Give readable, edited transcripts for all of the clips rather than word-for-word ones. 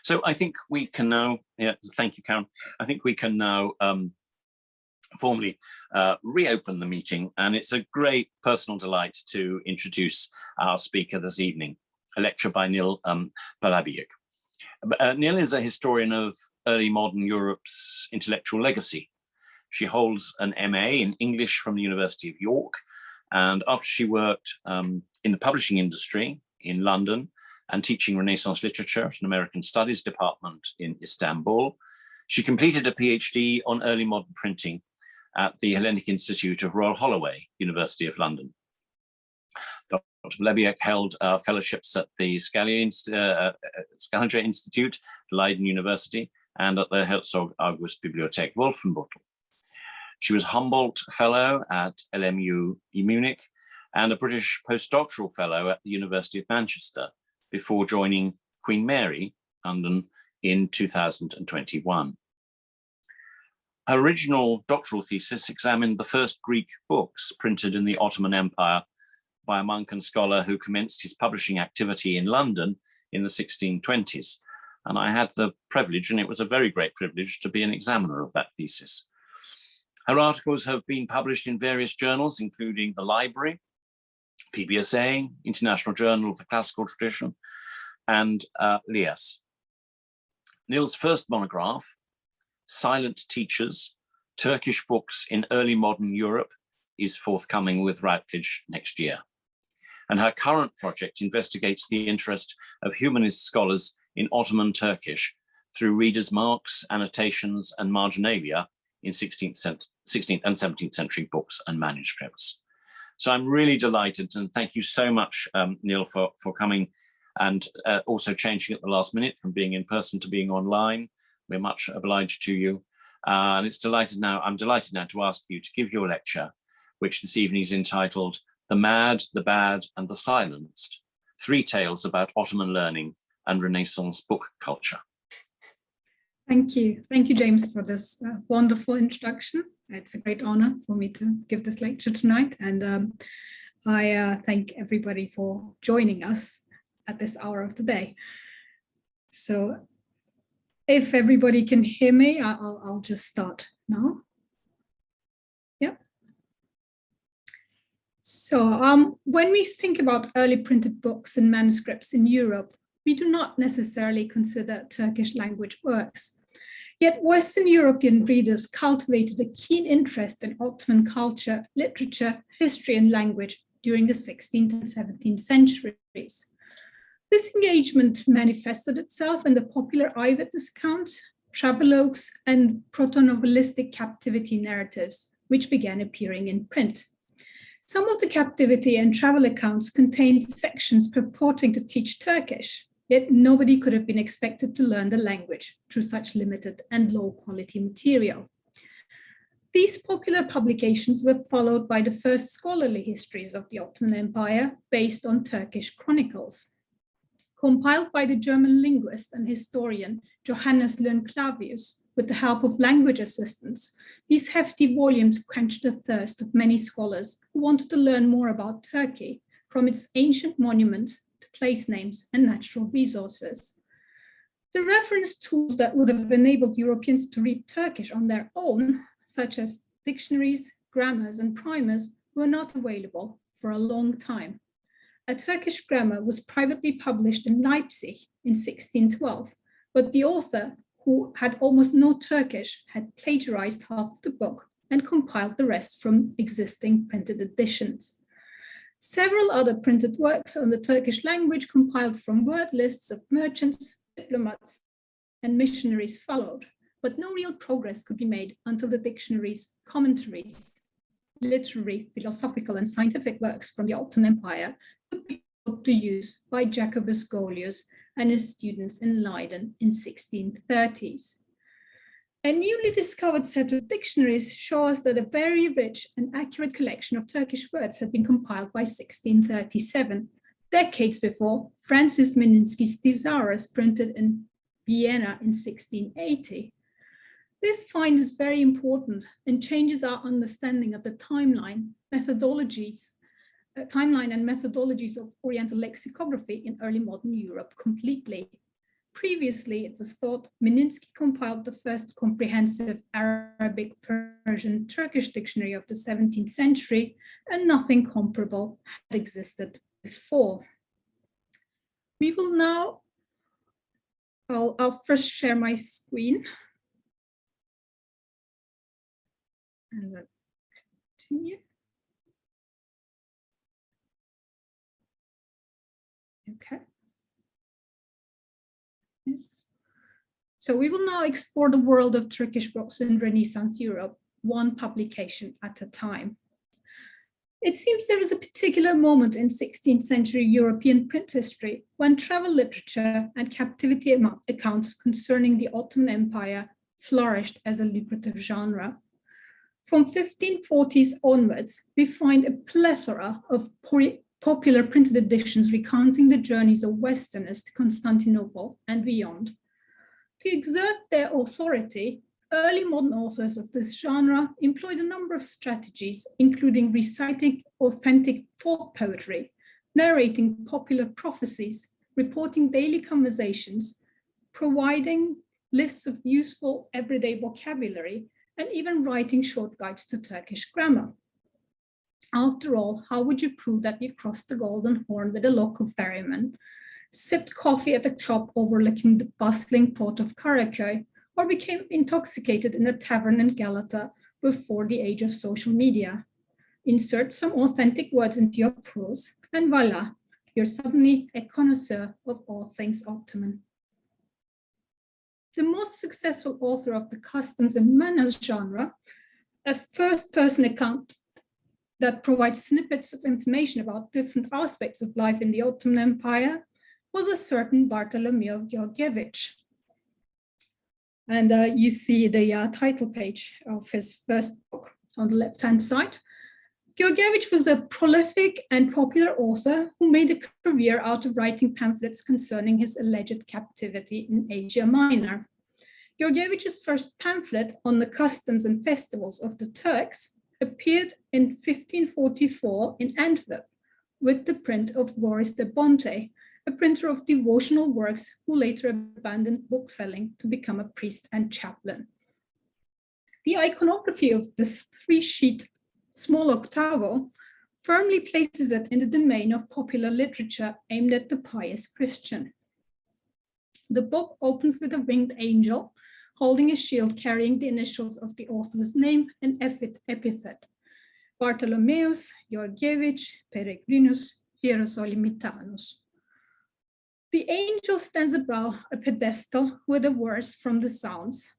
So I think we can now, thank you, Karen. I think we can now formally reopen the meeting, and it's a great personal delight to introduce our speaker this evening, a lecture by Nil Palabiyik. Nil is a historian of early modern Europe's intellectual legacy. She holds an MA in English from the University of York, and after she worked in the publishing industry in London and teaching Renaissance literature at an American Studies department in Istanbul, she completed a PhD on early modern printing at the Hellenic Institute of Royal Holloway, University of London. Dr. Palabiyik held fellowships at the Scaliger Institute, Leiden University, and at the Herzog August Bibliothek Wolfenbüttel. She was Humboldt Fellow at LMU Munich and a British postdoctoral fellow at the University of Manchester before joining Queen Mary, London, in 2021. Her original doctoral thesis examined the first Greek books printed in the Ottoman Empire by a monk and scholar who commenced his publishing activity in London in the 1620s. And I had the privilege, and it was a very great privilege, to be an examiner of that thesis. Her articles have been published in various journals, including the Library, PBSA, International Journal of the Classical Tradition, and Lias. Nil's first monograph, Silent Teachers, Turkish Books in Early Modern Europe, is forthcoming with Routledge next year. And her current project investigates the interest of humanist scholars in Ottoman Turkish through readers' marks, annotations, and marginalia in 16th and 17th century books and manuscripts. So I'm really delighted, and thank you so much, Nil, for coming and also changing at the last minute from being in person to being online. We're much obliged to you. And I'm delighted now to ask you to give your lecture, which this evening is entitled The Mad, the Bad, and the Silenced, 3 Tales about Ottoman Learning and Renaissance Book Culture. Thank you. Thank you, James, for this wonderful introduction. It's a great honor for me to give this lecture tonight. And I thank everybody for joining us at this hour of the day. So if everybody can hear me, I'll just start now. Yep. So when we think about early printed books and manuscripts in Europe, we do not necessarily consider Turkish language works. Yet Western European readers cultivated a keen interest in Ottoman culture, literature, history, and language during the 16th and 17th centuries. This engagement manifested itself in the popular eyewitness accounts, travelogues, and proto-novelistic captivity narratives, which began appearing in print. Some of the captivity and travel accounts contained sections purporting to teach Turkish, yet nobody could have been expected to learn the language through such limited and low-quality material. These popular publications were followed by the first scholarly histories of the Ottoman Empire based on Turkish chronicles. Compiled by the German linguist and historian Johannes Lönclavius with the help of language assistants, these hefty volumes quenched the thirst of many scholars who wanted to learn more about Turkey, from its ancient monuments to place names and natural resources. The reference tools that would have enabled Europeans to read Turkish on their own, such as dictionaries, grammars, and primers, were not available for a long time. A Turkish grammar was privately published in Leipzig in 1612, but the author, who had almost no Turkish, had plagiarized half of the book and compiled the rest from existing printed editions. Several other printed works on the Turkish language compiled from word lists of merchants, diplomats, and missionaries followed, but no real progress could be made until the dictionaries, commentaries, literary, philosophical, and scientific works from the Ottoman Empire could be put to use by Jacobus Golius and his students in Leiden in 1630s. A newly discovered set of dictionaries show us that a very rich and accurate collection of Turkish words had been compiled by 1637, decades before Francis Mininski's Thesaurus printed in Vienna in 1680. This find is very important and changes our understanding of the timeline and methodologies of Oriental lexicography in early modern Europe completely. Previously, it was thought Meninsky compiled the first comprehensive Arabic, Persian, Turkish dictionary of the 17th century, and nothing comparable had existed before. We will now, I'll first share my screen. And then continue. Okay. Yes. So we will now explore the world of Turkish books in Renaissance Europe, one publication at a time. It seems there was a particular moment in 16th century European print history when travel literature and captivity accounts concerning the Ottoman Empire flourished as a lucrative genre. From 1540s onwards, we find a plethora of popular printed editions recounting the journeys of Westerners to Constantinople and beyond. To exert their authority, early modern authors of this genre employed a number of strategies, including reciting authentic folk poetry, narrating popular prophecies, reporting daily conversations, providing lists of useful everyday vocabulary, and even writing short guides to Turkish grammar. After all, how would you prove that you crossed the Golden Horn with a local ferryman, sipped coffee at a shop overlooking the bustling port of Karaköy, or became intoxicated in a tavern in Galata before the age of social media? Insert some authentic words into your prose, and voila, you're suddenly a connoisseur of all things Ottoman. The most successful author of the customs and manners genre, a first-person account that provides snippets of information about different aspects of life in the Ottoman Empire, was a certain Bartolomeo Georgievich. And you see the title page of his first book on the left-hand side. Georgievich was a prolific and popular author who made a career out of writing pamphlets concerning his alleged captivity in Asia Minor. Georgievich's first pamphlet on the customs and festivals of the Turks appeared in 1544 in Antwerp with the print of Boris de Bonte, a printer of devotional works who later abandoned bookselling to become a priest and chaplain. The iconography of this 3-sheet small octavo firmly places it in the domain of popular literature aimed at the pious Christian. The book opens with a winged angel holding a shield carrying the initials of the author's name and epithet: Bartholomeus, Georgievich, Peregrinus, Hierosolimitanus. The angel stands above a pedestal with a verse from the Psalms: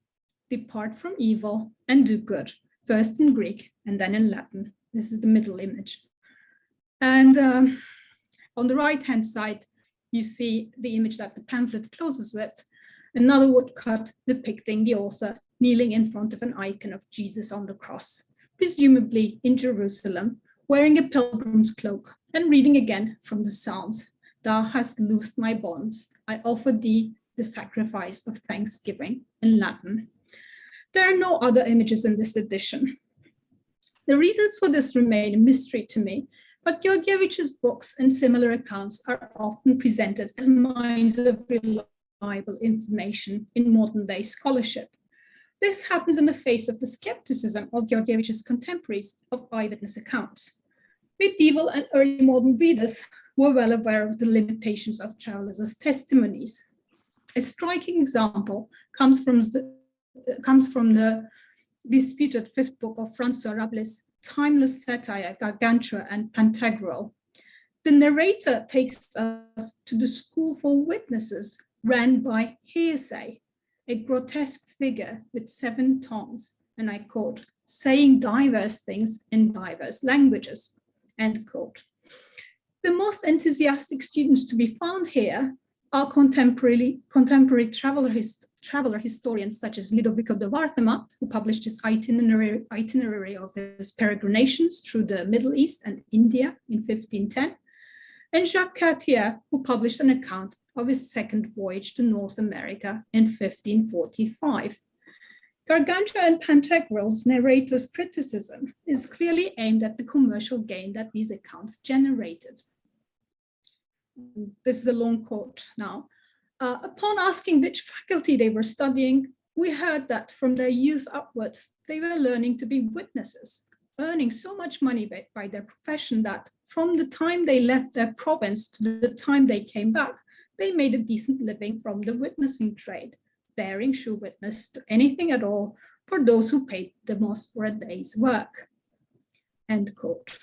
"Depart from evil and do good," first in Greek and then in Latin. This is the middle image. And on the right-hand side, you see the image that the pamphlet closes with, another woodcut depicting the author kneeling in front of an icon of Jesus on the cross, presumably in Jerusalem, wearing a pilgrim's cloak and reading again from the Psalms: "Thou hast loosed my bonds. I offer thee the sacrifice of thanksgiving," in Latin. There are no other images in this edition. The reasons for this remain a mystery to me, but Georgievich's books and similar accounts are often presented as mines of reliable information in modern-day scholarship. This happens in the face of the skepticism of Georgievich's contemporaries of eyewitness accounts. Medieval and early modern readers were well aware of the limitations of travelers' testimonies. A striking example comes from the disputed fifth book of François Rabelais' timeless satire Gargantua and Pantagruel. The narrator takes us to the school for witnesses ran by Hearsay, a grotesque figure with 7 tongues, and I quote, "saying diverse things in diverse languages," end quote. The most enthusiastic students to be found here are contemporary traveler historians such as Ludovico de Varthema, who published his itinerary of his peregrinations through the Middle East and India in 1510, and Jacques Cartier, who published an account of his second voyage to North America in 1545. Gargantua and Pantagruel's narrator's criticism is clearly aimed at the commercial gain that these accounts generated. This is a long quote now. Upon asking which faculty they were studying, we heard that from their youth upwards, they were learning to be witnesses, earning so much money by their profession that from the time they left their province to the time they came back, they made a decent living from the witnessing trade, bearing shoe witness to anything at all for those who paid the most for a day's work. End quote.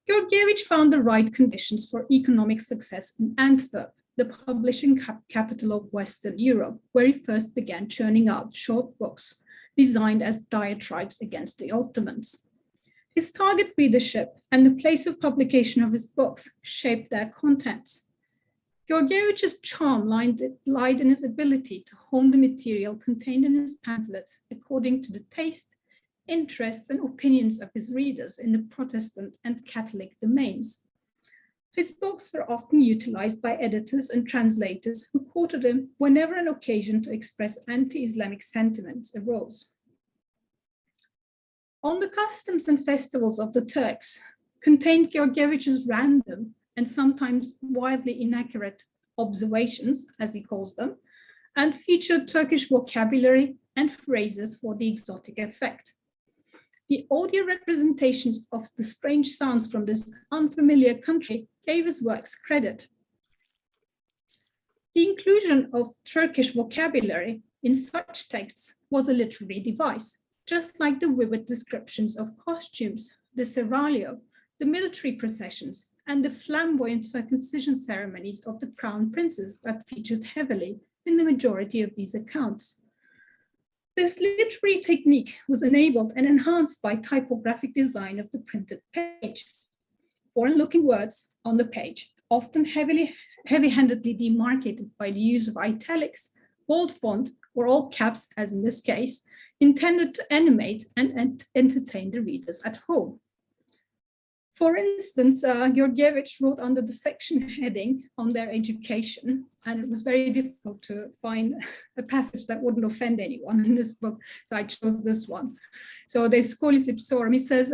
Georgievich found the right conditions for economic success in Antwerp, the publishing capital of Western Europe, where he first began churning out short books designed as diatribes against the Ottomans. His target readership and the place of publication of his books shaped their contents. Georgievich's charm lied in his ability to hone the material contained in his pamphlets according to the taste, interests, and opinions of his readers in the Protestant and Catholic domains. His books were often utilized by editors and translators who quoted him whenever an occasion to express anti-Islamic sentiments arose. On the customs and festivals of the Turks contained Georgievich's random and sometimes wildly inaccurate observations, as he calls them, and featured Turkish vocabulary and phrases for the exotic effect. The audio representations of the strange sounds from this unfamiliar country gave his works credit. The inclusion of Turkish vocabulary in such texts was a literary device, just like the vivid descriptions of costumes, the seraglio, the military processions, and the flamboyant circumcision ceremonies of the crown princes that featured heavily in the majority of these accounts. This literary technique was enabled and enhanced by typographic design of the printed page. Foreign-looking words on the page, often heavy-handedly demarcated by the use of italics, bold font, or all caps, as in this case, intended to animate and entertain the readers at home. For instance, Georgievich wrote under the section heading on their education, and it was very difficult to find a passage that wouldn't offend anyone in this book, so I chose this one. So the Scholis Ipsorum, he says,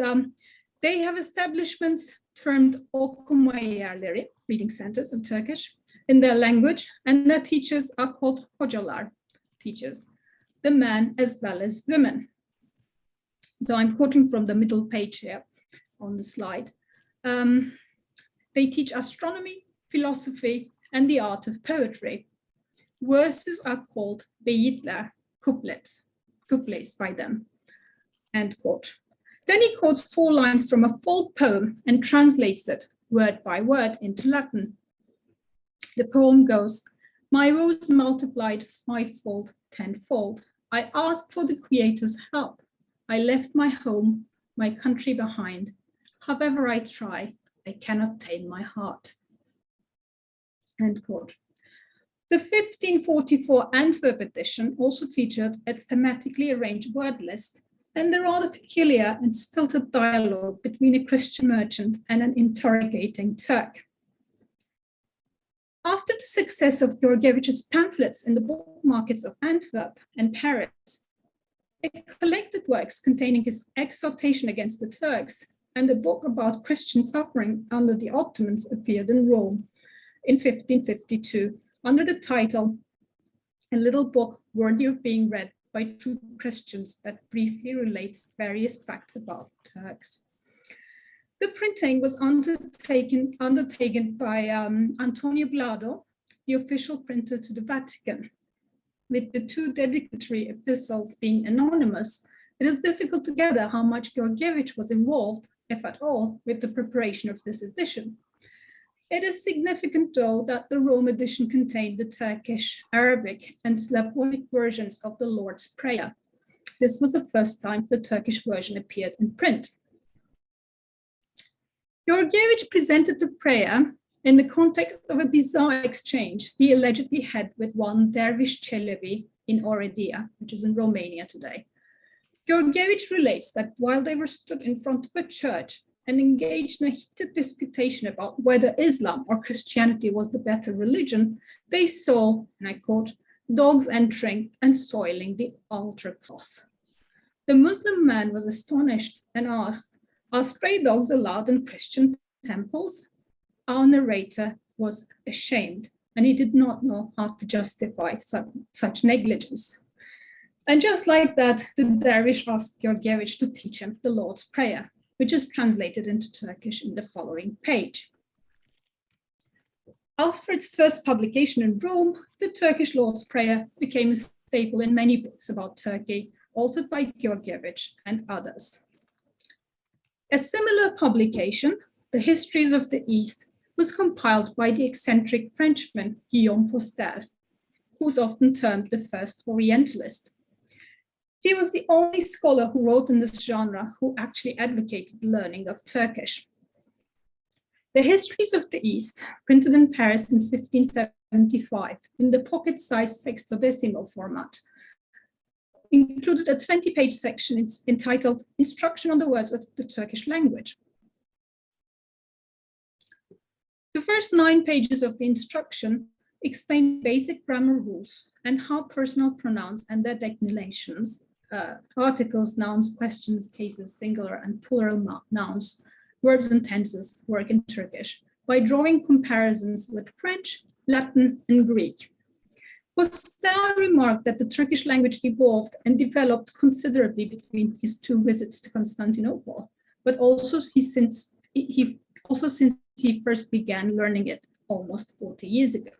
they have establishments termed okumayerleri, reading centers in Turkish, in their language, and their teachers are called hocalar, teachers, the men as well as women. So I'm quoting from the middle page here on the slide. They teach astronomy, philosophy, and the art of poetry. Verses are called beyitler, couplets by them, end quote. Then he quotes 4 lines from a full poem and translates it word by word into Latin. The poem goes, "My woes multiplied 5-fold, 10-fold. I asked for the Creator's help. I left my home, my country behind. However I try, I cannot tame my heart." End quote. The 1544 Antwerp edition also featured a thematically arranged word list and the rather peculiar and stilted dialogue between a Christian merchant and an interrogating Turk. After the success of Georgievich's pamphlets in the book markets of Antwerp and Paris, it collected works containing his exhortation against the Turks, and a book about Christian suffering under the Ottomans appeared in Rome in 1552 under the title, "A Little Book Worthy of Being Read by True Christians that briefly relates various facts about Turks." The printing was undertaken by Antonio Blado, the official printer to the Vatican. With the 2 dedicatory epistles being anonymous, it is difficult to gather how much Georgievich was involved, if at all, with the preparation of this edition. It is significant, though, that the Rome edition contained the Turkish, Arabic, and Slavonic versions of the Lord's Prayer. This was the first time the Turkish version appeared in print. Georgievich presented the prayer in the context of a bizarre exchange he allegedly had with one Dervish Çelebi in Oradea, which is in Romania today. Georgievich relates that while they were stood in front of a church and engaged in a heated disputation about whether Islam or Christianity was the better religion, they saw, and I quote, "dogs entering and soiling the altar cloth." The Muslim man was astonished and asked, "Are stray dogs allowed in Christian temples?" Our narrator was ashamed and he did not know how to justify such negligence. And just like that, the dervish asked Georgievich to teach him the Lord's Prayer, which is translated into Turkish in the following page. After its first publication in Rome, the Turkish Lord's Prayer became a staple in many books about Turkey, authored by Georgievich and others. A similar publication, The Histories of the East, was compiled by the eccentric Frenchman Guillaume Postel, who is often termed the first Orientalist. He was the only scholar who wrote in this genre who actually advocated the learning of Turkish. The Histories of the East, printed in Paris in 1575 in the pocket-sized sextodecimal format, included a 20-page section entitled Instruction on the Words of the Turkish Language. The first 9 pages of the instruction explain basic grammar rules and how personal pronouns and their declinations, articles, nouns, questions, cases, singular and plural nouns, verbs and tenses work in Turkish by drawing comparisons with French, Latin, and Greek. Postel remarked that the Turkish language evolved and developed considerably between his 2 visits to Constantinople, but also since he first began learning it almost 40 years ago.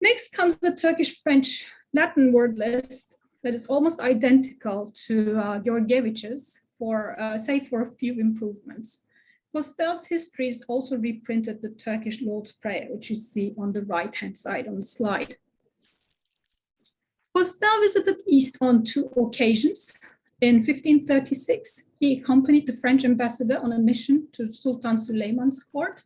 Next comes the Turkish-French-Latin word list that is almost identical to Georgievich's, save for a few improvements. Postel's histories also reprinted the Turkish Lord's Prayer, which you see on the right-hand side on the slide. Postel visited East on 2 occasions. In 1536, he accompanied the French ambassador on a mission to Sultan Süleyman's court.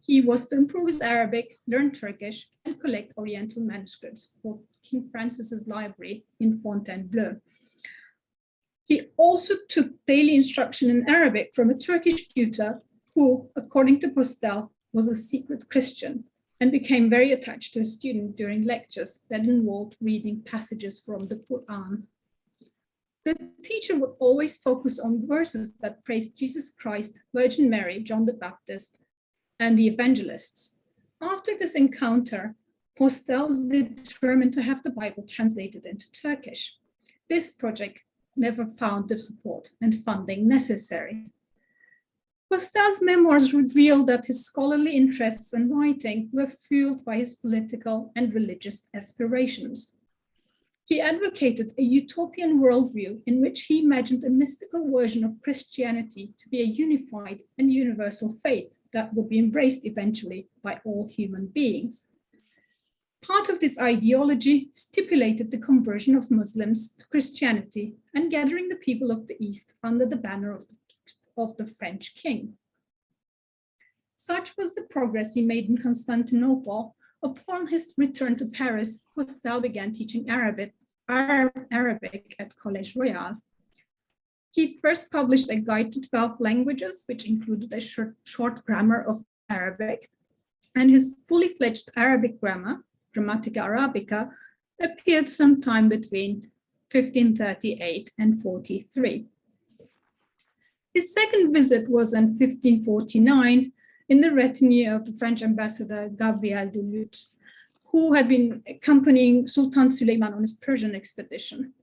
He was to improve his Arabic, learn Turkish, and collect oriental manuscripts for King Francis's library in Fontainebleau. He also took daily instruction in Arabic from a Turkish tutor who, according to Postel, was a secret Christian and became very attached to a student during lectures that involved reading passages from the Quran. The teacher would always focus on verses that praised Jesus Christ, Virgin Mary, John the Baptist, and the evangelists. After this encounter, Postel was determined to have the Bible translated into Turkish. This project never found the support and funding necessary. Postel's memoirs reveal that his scholarly interests and writing were fueled by his political and religious aspirations. He advocated a utopian worldview in which he imagined a mystical version of Christianity to be a unified and universal faith that would be embraced eventually by all human beings. Part of this ideology stipulated the conversion of Muslims to Christianity and gathering the people of the East under the banner of the French king. Such was the progress he made in Constantinople. Upon his return to Paris, Postel began teaching Arabic at Collège Royal. He first published a guide to 12 languages, which included a short grammar of Arabic, and his fully fledged Arabic grammar, Grammatica Arabica, appeared sometime between 1538 and 43. His second visit was in 1549 in the retinue of the French ambassador Gabriel de Lutz, who had been accompanying Sultan Süleyman on his Persian expedition.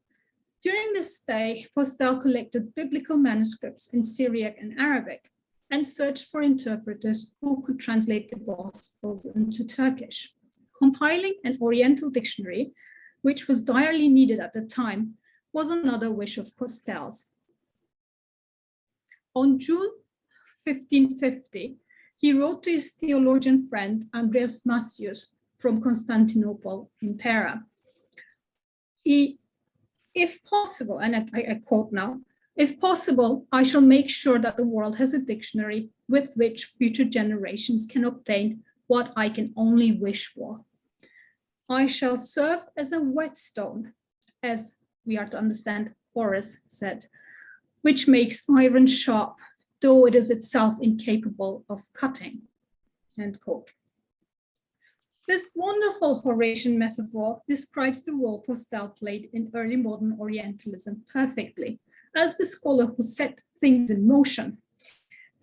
During this stay, Postel collected biblical manuscripts in Syriac and Arabic and searched for interpreters who could translate the Gospels into Turkish. Compiling an Oriental dictionary, which was direly needed at the time, was another wish of Postel's. On June 1550, he wrote to his theologian friend Andreas Macius from Constantinople in Pera. If possible, and I quote now, if possible, I shall make sure that the world has a dictionary with which future generations can obtain what I can only wish for. I shall serve as a whetstone, as we are to understand Horace said, which makes iron sharp, though it is itself incapable of cutting, end quote. This wonderful Horatian metaphor describes the role Postel played in early modern Orientalism perfectly, as the scholar who set things in motion.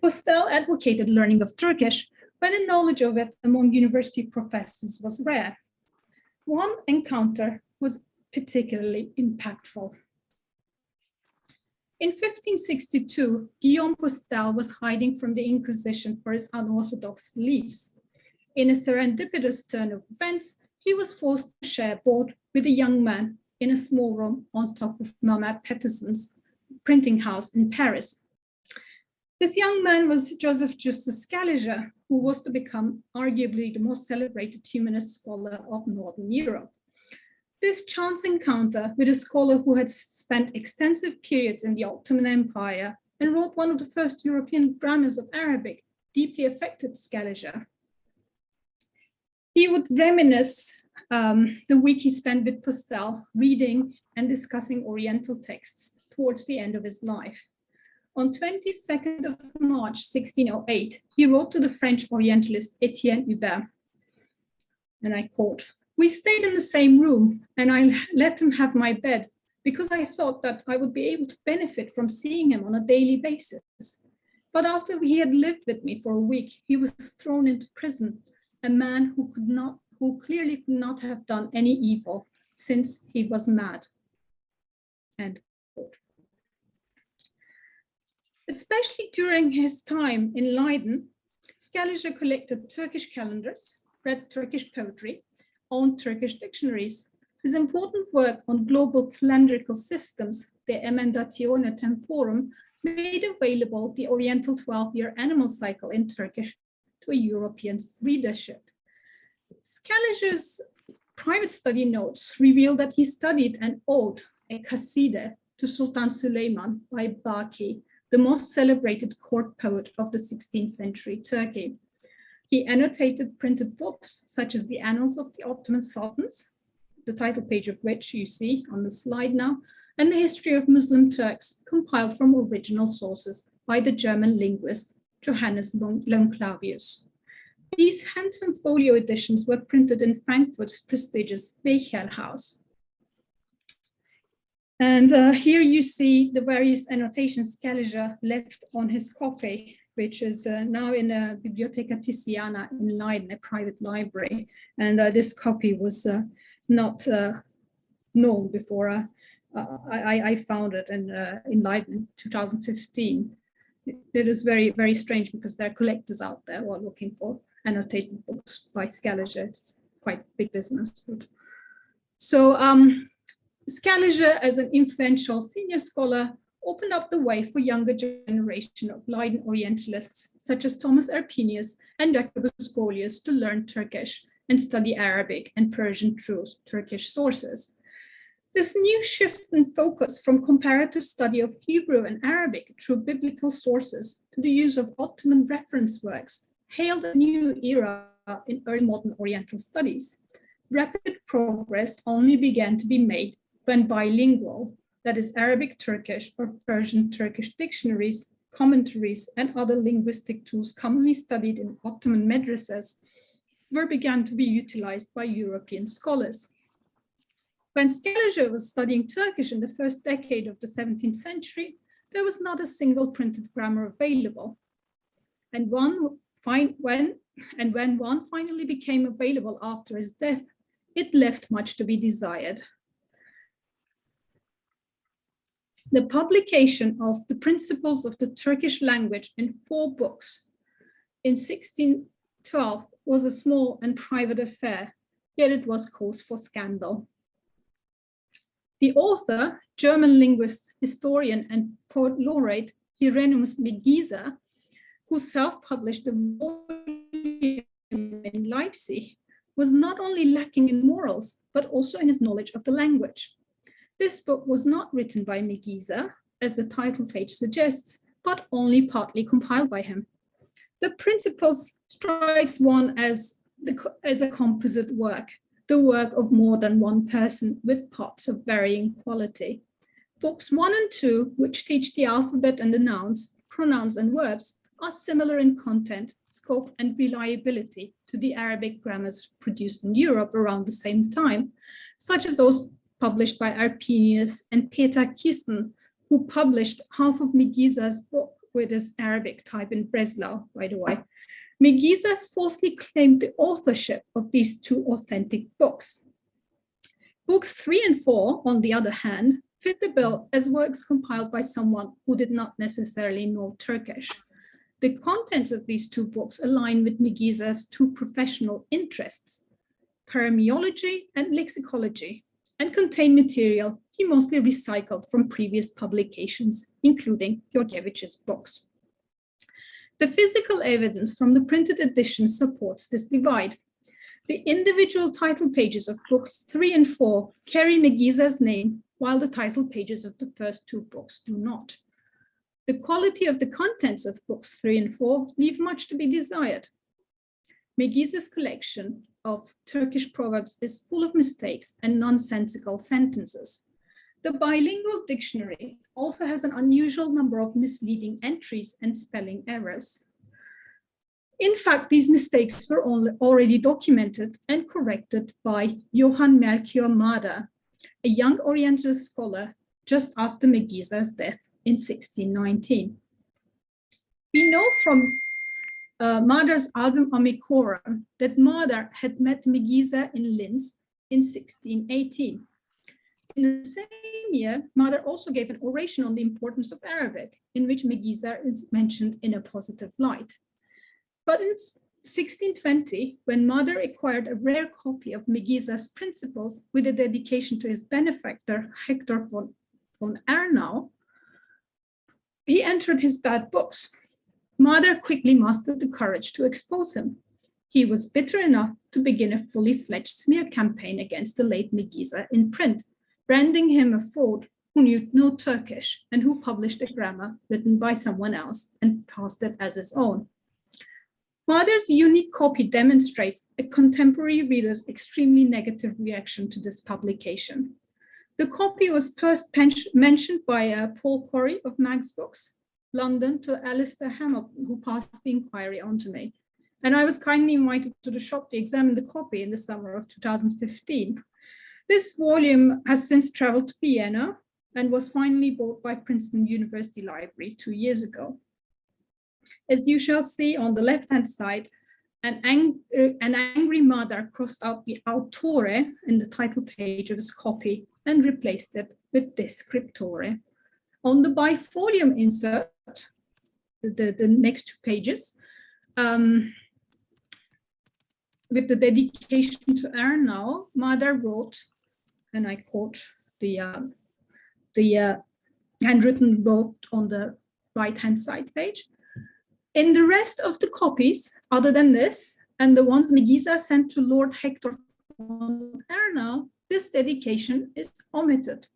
Postel advocated learning of Turkish, when a knowledge of it among university professors was rare. One encounter was particularly impactful. In 1562, Guillaume Postel was hiding from the Inquisition for his unorthodox beliefs. In a serendipitous turn of events, he was forced to share board with a young man in a small room on top of Mama Peterson's printing house in Paris. This young man was Joseph Justus Scaliger, who was to become arguably the most celebrated humanist scholar of Northern Europe. This chance encounter with a scholar who had spent extensive periods in the Ottoman Empire and wrote one of the first European grammars of Arabic deeply affected Scaliger. He would reminisce the week he spent with Postel reading and discussing Oriental texts towards the end of his life. On 22nd of March, 1608, he wrote to the French Orientalist Etienne Hubert, and I quote, "We stayed in the same room and I let him have my bed because I thought that I would be able to benefit from seeing him on a daily basis. But after he had lived with me for a week, he was thrown into prison, a man who clearly could not have done any evil since he was mad." End quote. Especially during his time in Leiden, Scaliger collected Turkish calendars, read Turkish poetry, owned Turkish dictionaries. His important work on global calendrical systems, De Emendatione Temporum, made available the Oriental 12-year animal cycle in Turkish to a European readership. Scaliger's private study notes reveal that he studied an ode, a qaside, to Sultan Süleyman by Baki, the most celebrated court poet of the 16th century Turkey. He annotated printed books such as the Annals of the Ottoman Sultans, the title page of which you see on the slide now, and the History of Muslim Turks, compiled from original sources by the German linguist Johannes Lohnclavius. These handsome folio editions were printed in Frankfurt's prestigious Becher House. And here you see the various annotations Scaliger left on his copy, which is now in a Bibliotheca Tiziana in Leiden, a private library. And this copy was not known before I found it in Leiden in 2015. It is very, very strange because there are collectors out there who are looking for annotated books by Scaliger. It's quite big business. But. So Scaliger, as an influential senior scholar, opened up the way for younger generation of Leiden Orientalists, such as Thomas Erpenius and Jacobus Golius, to learn Turkish and study Arabic and Persian through Turkish sources. This new shift in focus from comparative study of Hebrew and Arabic through biblical sources to the use of Ottoman reference works hailed a new era in early modern Oriental studies. Rapid progress only began to be made when bilingual, that is Arabic-Turkish or Persian-Turkish dictionaries, commentaries, and other linguistic tools commonly studied in Ottoman madrasas began to be utilized by European scholars. When Scaliger was studying Turkish in the first decade of the 17th century, there was not a single printed grammar available. And when one finally became available after his death, it left much to be desired. The publication of the Principles of the Turkish Language in 4 books in 1612 was a small and private affair, yet it was cause for scandal. The author, German linguist, historian, and poet laureate Hieronymus Megiser, who self-published the volume in Leipzig, was not only lacking in morals, but also in his knowledge of the language. This book was not written by Megiser, as the title page suggests, but only partly compiled by him. The Principles strikes one as a composite work, the work of more than one person with parts of varying quality. Books 1 and 2, which teach the alphabet and the nouns, pronouns and verbs, are similar in content, scope, and reliability to the Arabic grammars produced in Europe around the same time, such as those published by Erpenius and Peter Kisten, who published half of Megiser's book with his Arabic type in Breslau, by the way. Megiser falsely claimed the authorship of these two authentic books. Books 3 and 4, on the other hand, fit the bill as works compiled by someone who did not necessarily know Turkish. The contents of these two books align with Megiser's two professional interests, paramyology and lexicology, and contain material he mostly recycled from previous publications, including Georgievich's books. The physical evidence from the printed edition supports this divide. The individual title pages of books 3 and 4 carry Megiser's name, while the title pages of the first two books do not. The quality of the contents of books 3 and 4 leave much to be desired. Megiser's collection of Turkish proverbs is full of mistakes and nonsensical sentences. The bilingual dictionary also has an unusual number of misleading entries and spelling errors. In fact, these mistakes were already documented and corrected by Johann Melchior Mader, a young Oriental scholar just after Megiser's death in 1619. We know from Mader's album Amicorum that Mader had met Megiser in Linz in 1618. In the same year, Mader also gave an oration on the importance of Arabic, in which Megiser is mentioned in a positive light. But in 1620, when Mader acquired a rare copy of Megiser's Principles with a dedication to his benefactor, Hector von Arnau, he entered his bad books. Mader quickly mustered the courage to expose him. He was bitter enough to begin a fully fledged smear campaign against the late Megiser in print, branding him a fraud who knew no Turkish and who published a grammar written by someone else and passed it as his own. Mader's unique copy demonstrates a contemporary reader's extremely negative reaction to this publication. The copy was first mentioned by Paul Corey of Mag's Books, London, to Alistair Hamilton, who passed the inquiry on to me. And I was kindly invited to the shop to examine the copy in the summer of 2015. This volume has since traveled to Vienna and was finally bought by Princeton University Library 2 years ago. As you shall see on the left-hand side, an angry Mader crossed out the autore in the title page of his copy and replaced it with de scriptore. On the bifolium insert, the next two pages, with the dedication to Arnau, Mader wrote, and I quote the handwritten note on the right-hand side page, "In the rest of the copies, other than this, and the ones Megiser sent to Lord Hector von Arnau, this dedication is omitted.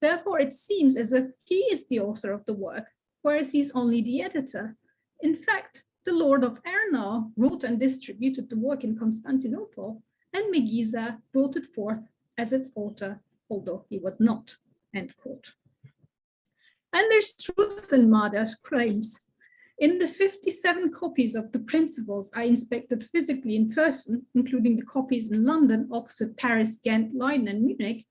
Therefore, it seems as if he is the author of the work, whereas he's only the editor. In fact, the Lord of Arnau wrote and distributed the work in Constantinople, and Megiser brought it forth as its author, although he was not," end quote. And there's truth in Mader's claims. In the 57 copies of the Principles I inspected physically in person, including the copies in London, Oxford, Paris, Ghent, Leiden, and Munich,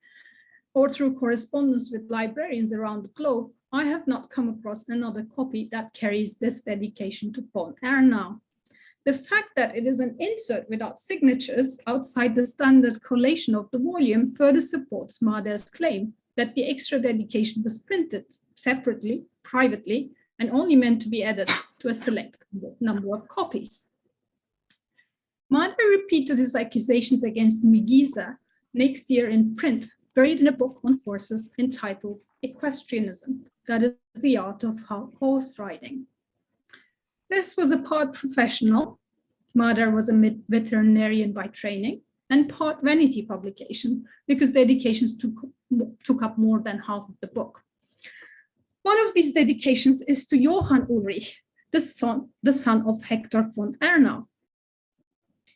or through correspondence with librarians around the globe, I have not come across another copy that carries this dedication to von Arnau. The fact that it is an insert without signatures outside the standard collation of the volume further supports Mader's claim that the extra dedication was printed separately, privately, and only meant to be added to a select number of copies. Mader repeated his accusations against Megiser next year in print, buried in a book on horses entitled Equestrianism, that is the art of horse riding. This was a part professional, Mader was a veterinarian by training, and part vanity publication, because dedications took up more than half of the book. One of these dedications is to Johann Ulrich, the son of Hector von Arnau,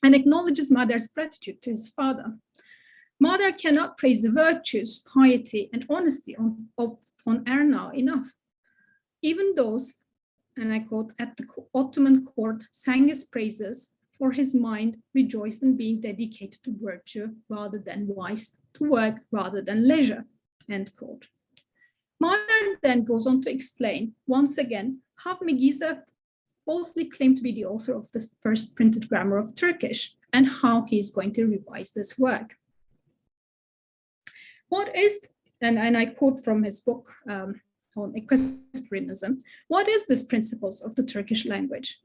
and acknowledges Mader's gratitude to his father. Mader cannot praise the virtues, piety, and honesty of von Arnau enough. Even those, and I quote, at the Ottoman court sang his praises, for his mind rejoiced in being dedicated to virtue rather than vice, to work rather than leisure, end quote. Mader then goes on to explain, once again, how Megiser falsely claimed to be the author of the first printed grammar of Turkish, and how he is going to revise this work. What is, and I quote from his book on equestrianism, what is this principles of the Turkish language?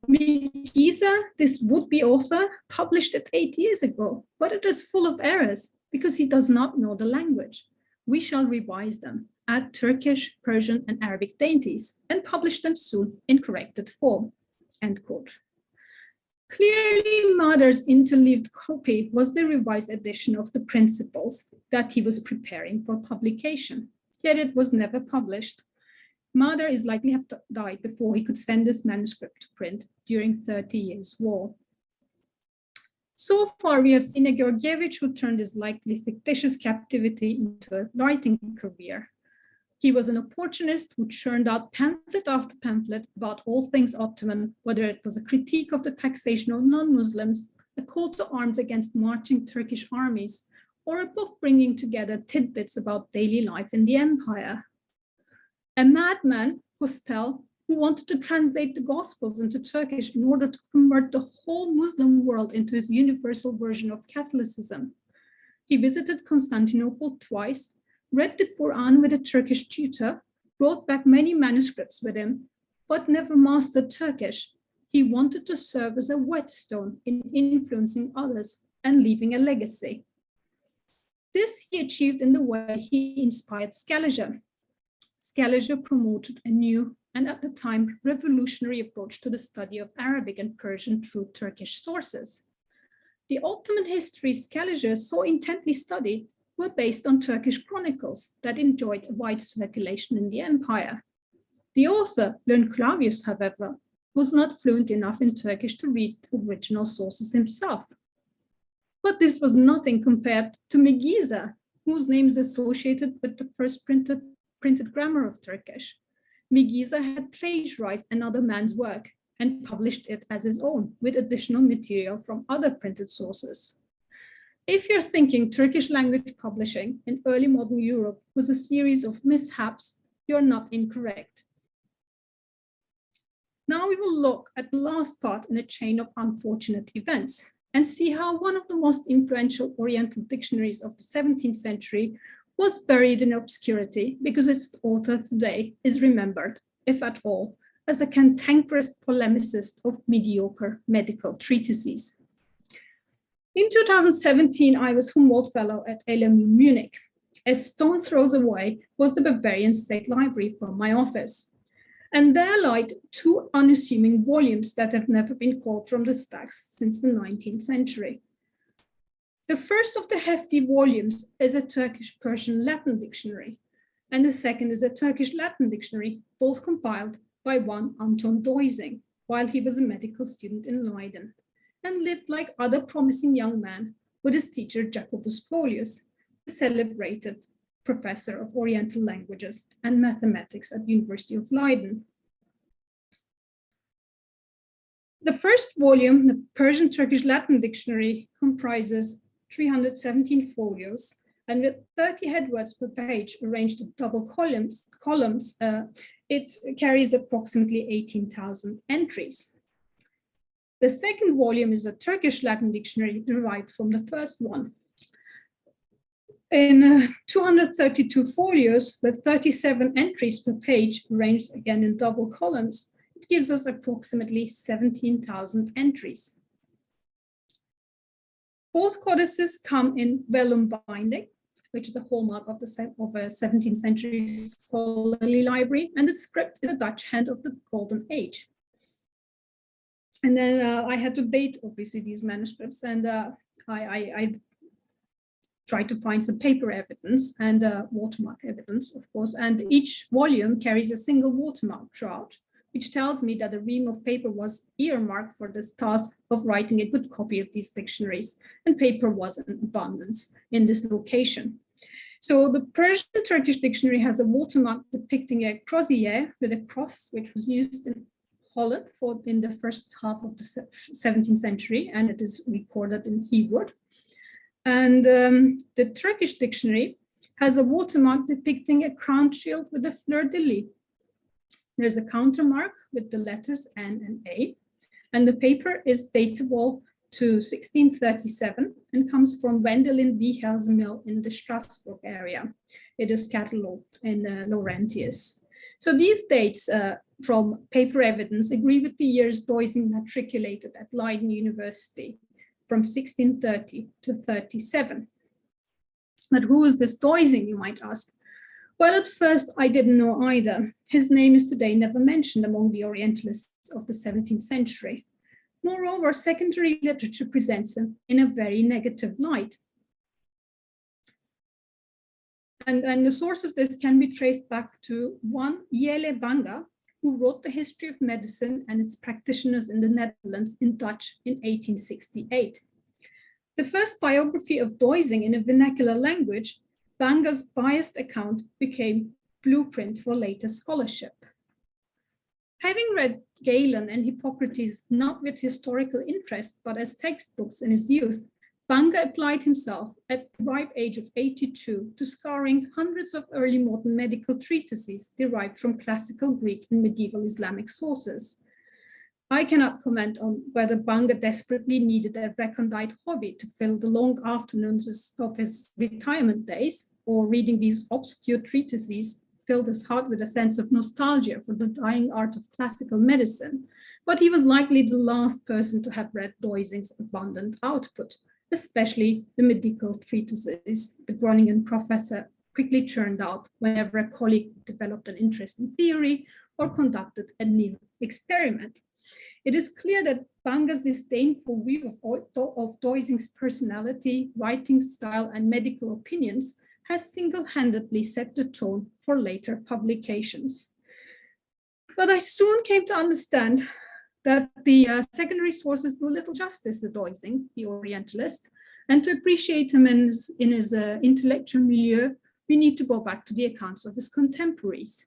Megiser, this would-be author, published it 8 years ago, but it is full of errors because he does not know the language. We shall revise them, add Turkish, Persian, and Arabic dainties, and publish them soon in corrected form, end quote. Clearly, Mader's interleaved copy was the revised edition of the principles that he was preparing for publication, yet it was never published. Mader is likely to have died before he could send this manuscript to print during 30 Years' War. So far, we have seen a Georgievich who turned his likely fictitious captivity into a writing career. He was an opportunist who churned out pamphlet after pamphlet about all things Ottoman, whether it was a critique of the taxation of non-Muslims, a call to arms against marching Turkish armies, or a book bringing together tidbits about daily life in the empire. A madman, Postel, who wanted to translate the Gospels into Turkish in order to convert the whole Muslim world into his universal version of Catholicism. He visited Constantinople twice, read the Quran with a Turkish tutor, brought back many manuscripts with him, but never mastered Turkish. He wanted to serve as a whetstone in influencing others and leaving a legacy. This he achieved in the way he inspired Scaliger. Scaliger promoted a new and at the time revolutionary approach to the study of Arabic and Persian through Turkish sources. The Ottoman histories Scaliger so intently studied were based on Turkish chronicles that enjoyed a wide circulation in the empire. The author, Clavius, however, was not fluent enough in Turkish to read original sources himself. But this was nothing compared to Megiser, whose name is associated with the first printed grammar of Turkish. Megiser had plagiarized another man's work and published it as his own with additional material from other printed sources. If you're thinking Turkish language publishing in early modern Europe was a series of mishaps, you're not incorrect. Now we will look at the last part in a chain of unfortunate events and see how one of the most influential Oriental dictionaries of the 17th century was buried in obscurity because its author today is remembered, if at all, as a cantankerous polemicist of mediocre medical treatises. In 2017, I was Humboldt Fellow at LMU Munich. A stone throws away was the Bavarian State Library from my office. And there lied two unassuming volumes that have never been called from the stacks since the 19th century. The first of the hefty volumes is a Turkish-Persian Latin dictionary, and the second is a Turkish-Latin dictionary, both compiled by one Anton Deusing, while he was a medical student in Leiden, and lived like other promising young men with his teacher Jacobus Golius, the celebrated professor of Oriental languages and mathematics at the University of Leiden. The first volume, the Persian-Turkish-Latin dictionary, comprises 317 folios, and with 30 headwords per page arranged in double columns, it carries approximately 18,000 entries. The second volume is a Turkish-Latin dictionary derived from the first one. In 232 folios with 37 entries per page, arranged again in double columns, it gives us approximately 17,000 entries. Both codices come in vellum binding, which is a hallmark of a 17th century scholarly library, and the script is a Dutch hand of the Golden Age. And then I had to date, obviously, these manuscripts, and I tried to find some paper evidence and watermark evidence, of course, and each volume carries a single watermark throughout, which tells me that a ream of paper was earmarked for this task of writing a good copy of these dictionaries, and paper was in abundance in this location. So the Persian-Turkish dictionary has a watermark depicting a crozier with a cross, which was used in Holland in the first half of the 17th century, and it is recorded in Hebrew. And the Turkish dictionary has a watermark depicting a crown shield with a fleur-de-lis. There's a counter mark with the letters N and A, and the paper is datable to 1637 and comes from Wendelin Wihel's mill in the Strasbourg area. It is catalogued in Laurentius. So these dates from paper evidence agree with the years Deusing matriculated at Leiden University from 1630 to 37. But who is this Deusing, you might ask? Well, at first I didn't know either. His name is today never mentioned among the Orientalists of the 17th century. Moreover, secondary literature presents him in a very negative light. And the source of this can be traced back to one Jelle Banga, who wrote the history of medicine and its practitioners in the Netherlands in Dutch in 1868. The first biography of Deusing in a vernacular language, Banga's biased account became blueprint for later scholarship. Having read Galen and Hippocrates not with historical interest, but as textbooks in his youth, Banga applied himself at the ripe age of 82 to scouring hundreds of early modern medical treatises derived from classical Greek and medieval Islamic sources. I cannot comment on whether Banga desperately needed a recondite hobby to fill the long afternoons of his retirement days, or reading these obscure treatises filled his heart with a sense of nostalgia for the dying art of classical medicine, but he was likely the last person to have read Deusing's abundant output, especially the medical treatises the Groningen professor quickly churned out whenever a colleague developed an interest in theory or conducted a new experiment. It is clear that Banga's disdainful view of Deusing's personality, writing style, and medical opinions has single-handedly set the tone for later publications. But I soon came to understand that the secondary sources do little justice to Deusing, the Orientalist, and to appreciate him in his intellectual milieu, we need to go back to the accounts of his contemporaries.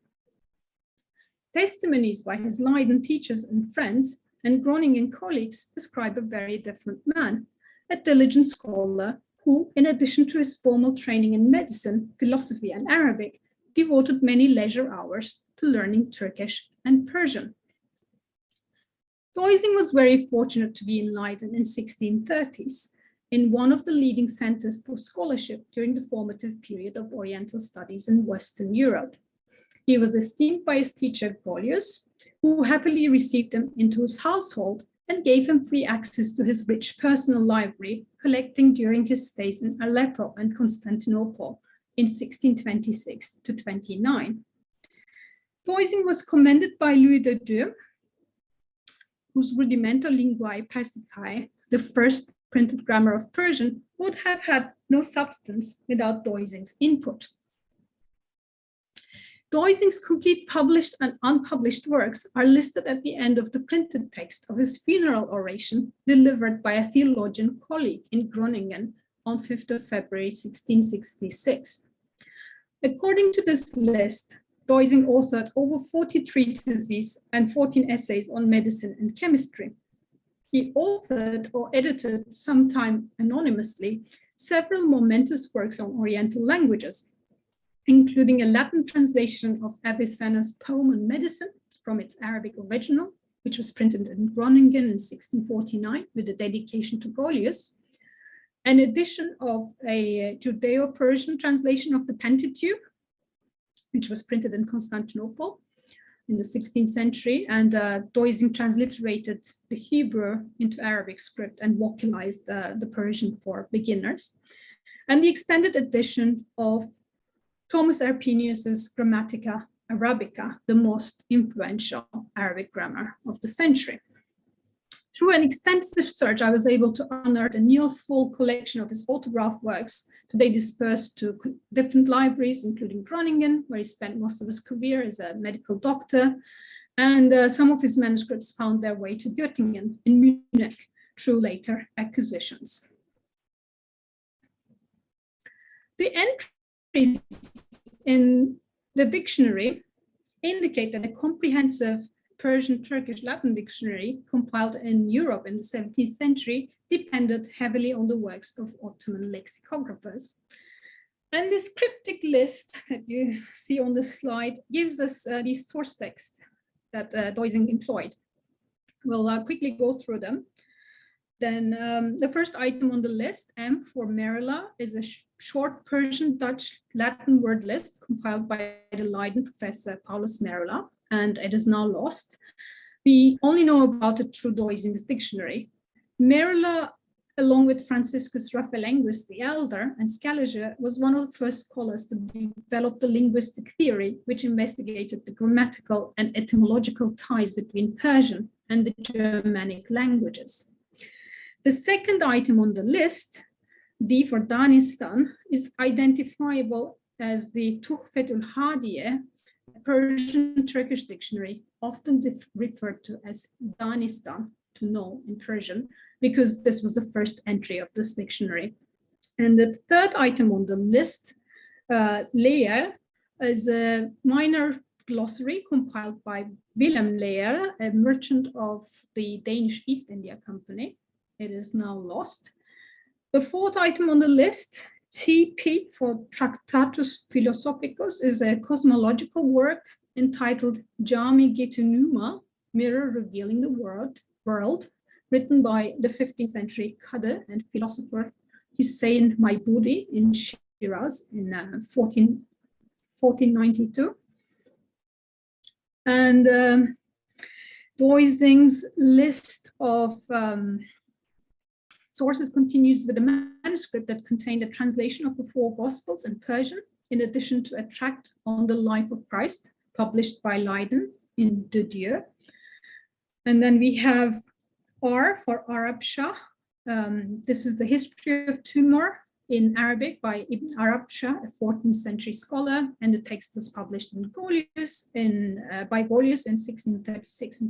Testimonies by his Leiden teachers and friends and Groningen colleagues describe a very different man, a diligent scholar who, in addition to his formal training in medicine, philosophy, and Arabic, devoted many leisure hours to learning Turkish and Persian. Deusing was very fortunate to be in Leiden in 1630s, in one of the leading centers for scholarship during the formative period of Oriental studies in Western Europe. He was esteemed by his teacher Golius, who happily received him into his household and gave him free access to his rich personal library, collecting during his stays in Aleppo and Constantinople in 1626 to 29. Deusing was commended by Louis de Deux, whose Rudimenta Linguae Persicae, the first printed grammar of Persian, would have had no substance without Deusing's input. Deusing's complete published and unpublished works are listed at the end of the printed text of his funeral oration delivered by a theologian colleague in Groningen on 5th of February 1666. According to this list, Deusing authored over 40 treatises and 14 essays on medicine and chemistry. He authored or edited, sometime anonymously, several momentous works on Oriental languages, including a Latin translation of Avicenna's poem on medicine from its Arabic original, which was printed in Groningen in 1649 with a dedication to Golius, an edition of a Judeo-Persian translation of the Pentateuch, which was printed in Constantinople in the 16th century, and Deusing transliterated the Hebrew into Arabic script and vocalized the Persian for beginners, and the expanded edition of Thomas Arpinius's Grammatica Arabica, the most influential Arabic grammar of the century. Through an extensive search, I was able to unearth a near full collection of his autograph works, today dispersed to different libraries, including Groningen, where he spent most of his career as a medical doctor, and some of his manuscripts found their way to Göttingen in Munich through later acquisitions. The entries in the dictionary indicate that a comprehensive Persian-Turkish Latin dictionary compiled in Europe in the 17th century depended heavily on the works of Ottoman lexicographers. And this cryptic list that you see on the slide gives us these source texts that Deusing employed. We'll quickly go through them. Then the first item on the list, M for Merilla, is a short Persian Dutch Latin word list compiled by the Leiden professor Paulus Merilla, and it is now lost. We only know about it through Deusing's dictionary. Merilla, along with Franciscus Raphaelengus the Elder and Scaliger, was one of the first scholars to develop the linguistic theory, which investigated the grammatical and etymological ties between Persian and the Germanic languages. The second item on the list, D for Danistan, is identifiable as the Tuhfetul Hadiye, a Persian Turkish dictionary, often referred to as Danistan, to know in Persian, because this was the first entry of this dictionary. And the third item on the list, Leyer, is a minor glossary compiled by Willem Leyer, a merchant of the Danish East India Company. It is now lost. The fourth item on the list, TP for Tractatus Philosophicus, is a cosmological work entitled Jami Getunuma, Mirror Revealing the World, written by the 15th century Qadi and philosopher Hussein Maibudi in Shiraz in 1492. And Deusing's list of sources continues with a manuscript that contained a translation of the 4 Gospels in Persian, in addition to a tract on the life of Christ, published by Leiden in De Dieu. And then we have R for Arab Shah. This is the history of Timur in Arabic by Ibn Arab Shah, a 14th century scholar, and the text was published in Golius by Golius in 1636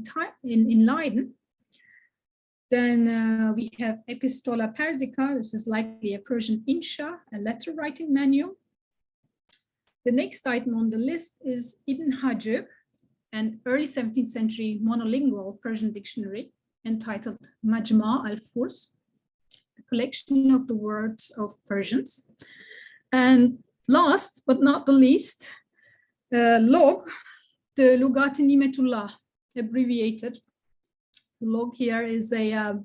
in Leiden. Then we have Epistola Persica. This is likely a Persian insha, a letter writing manual. The next item on the list is Ibn Hajib, an early 17th century monolingual Persian dictionary entitled Majma al-Furs, a collection of the words of Persians. And last but not the least, Log, the Lugati Nimetullah, abbreviated. The Log here is a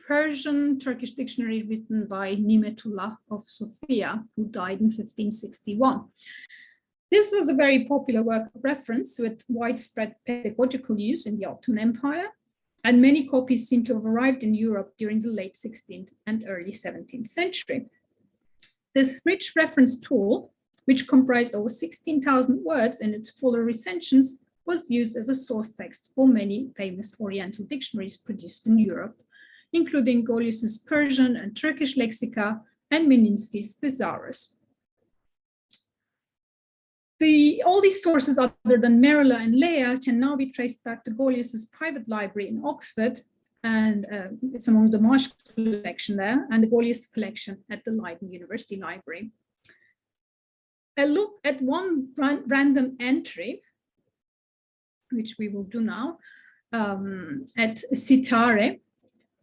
Persian Turkish dictionary written by Nimetullah of Sofia, who died in 1561. This was a very popular work of reference with widespread pedagogical use in the Ottoman Empire, and many copies seem to have arrived in Europe during the late 16th and early 17th century. This rich reference tool, which comprised over 16,000 words in its fuller recensions, was used as a source text for many famous Oriental dictionaries produced in Europe, including Golius's Persian and Turkish lexica and Meninsky's Thesaurus. All these sources, other than Merilla and Leah, can now be traced back to Golius's private library in Oxford, and it's among the Marsh collection there, and the Golius collection at the Leiden University Library. A look at one random entry, which we will do now, at Sitare,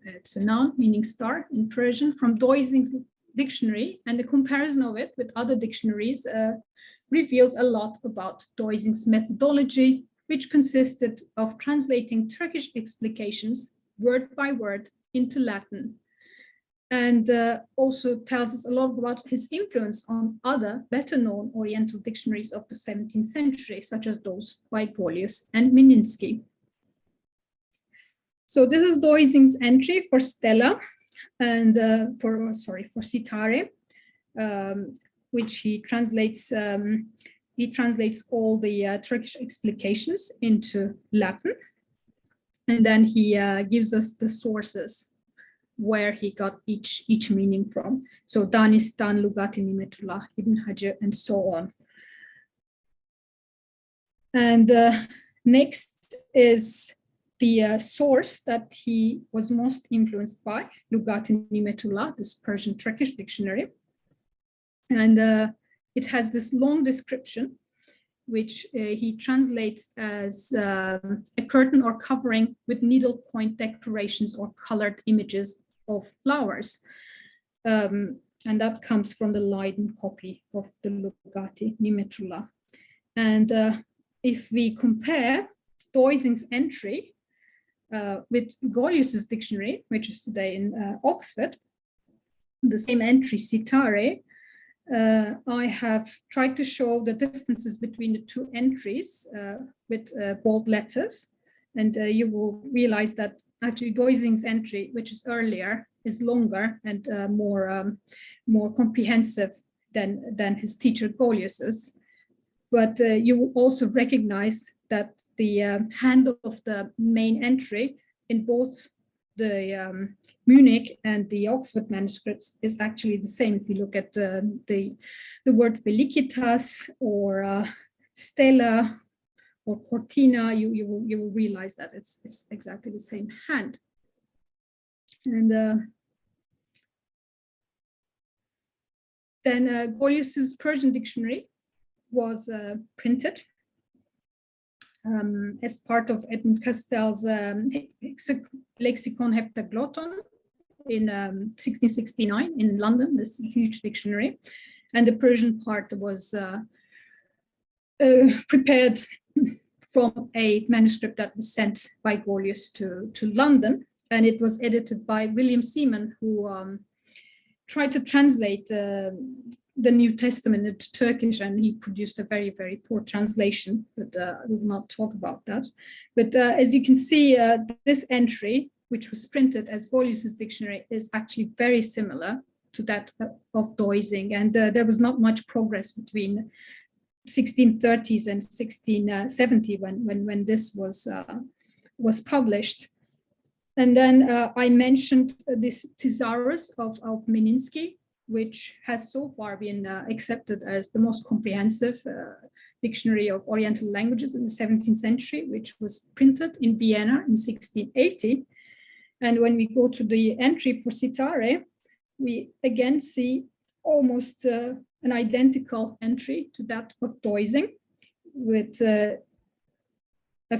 it's a noun meaning star in Persian, from Deusing's dictionary, and the comparison of it with other dictionaries reveals a lot about Deusing's methodology, which consisted of translating Turkish explications word by word into Latin, and also tells us a lot about his influence on other better-known Oriental dictionaries of the 17th century, such as those by Golius and Meninsky. So this is Deusing's entry for Stella and for Sitare, which he translates all the Turkish explications into Latin, and then he gives us the sources where he got each meaning from. So Danistan, Lugati Nimetullah, Ibn Hajar, and so on. And next is the source that he was most influenced by, Lugati Nimetullah, this Persian Turkish dictionary. And it has this long description, which he translates as a curtain or covering with needlepoint decorations or colored images of flowers. And that comes from the Leiden copy of the Lugati Nimetullah. And if we compare Deusing's entry with Golius's dictionary, which is today in Oxford, the same entry, citare, I have tried to show the differences between the two entries with bold letters. And you will realize that actually Deusing's entry, which is earlier, is longer and more comprehensive than his teacher Golius's. But you will also recognize that the handle of the main entry in both the Munich and the Oxford manuscripts is actually the same. If you look at the word felicitas or stella or cortina, you will realize that it's exactly the same hand. And then Golius's Persian dictionary was printed as part of Edmund Castell's Lexicon Heptaglotton in 1669 in London, this huge dictionary. And the Persian part was prepared from a manuscript that was sent by Golius to London. And it was edited by William Seaman, who tried to translate the New Testament into Turkish, and he produced a very, very poor translation, but I will not talk about that. But as you can see, this entry, which was printed as Golius's dictionary, is actually very similar to that of Deusing, and there was not much progress between 1630s and 1670 when this was published. And then I mentioned this Thesaurus of Meninsky, which has so far been accepted as the most comprehensive dictionary of Oriental languages in the 17th century, which was printed in Vienna in 1680. And when we go to the entry for citare, we again see almost an identical entry to that of Deusing, with a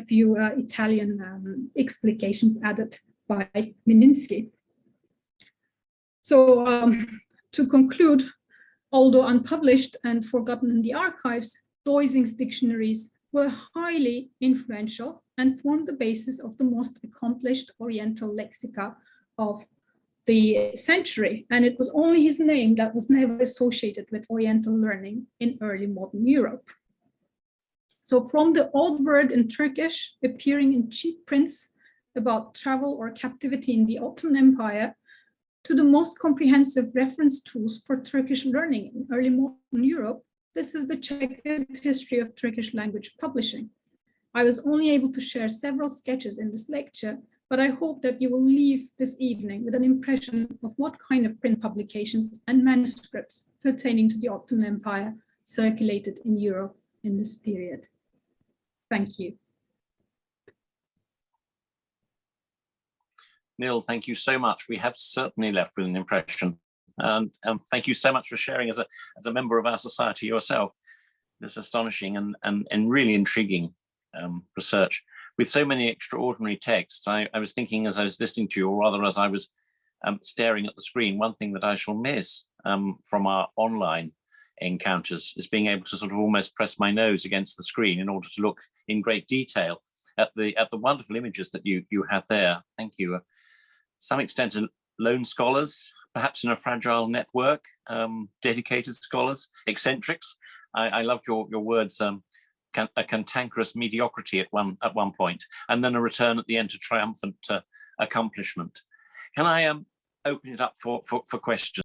few Italian explications added by Meninsky. So to conclude, although unpublished and forgotten in the archives, Deusing's dictionaries were highly influential and formed the basis of the most accomplished Oriental lexica of the century. And it was only his name that was never associated with Oriental learning in early modern Europe. So from the old word in Turkish appearing in cheap prints about travel or captivity in the Ottoman Empire, to the most comprehensive reference tools for Turkish learning in early modern Europe, this is the checkered history of Turkish language publishing. I was only able to share several sketches in this lecture, but I hope that you will leave this evening with an impression of what kind of print publications and manuscripts pertaining to the Ottoman Empire circulated in Europe in this period. Thank you. Neil, thank you so much. We have certainly left with an impression. And thank you so much for sharing as a member of our society yourself this astonishing and really intriguing research. With so many extraordinary texts, I was thinking as I was listening to you, or rather as I was staring at the screen, one thing that I shall miss from our online encounters is being able to sort of almost press my nose against the screen in order to look in great detail at the wonderful images that you had there. Thank you. Some extent lone scholars, perhaps in a fragile network, dedicated scholars, eccentrics. I loved your words, a cantankerous mediocrity at one point, and then a return at the end to triumphant accomplishment. Can I open it up for questions?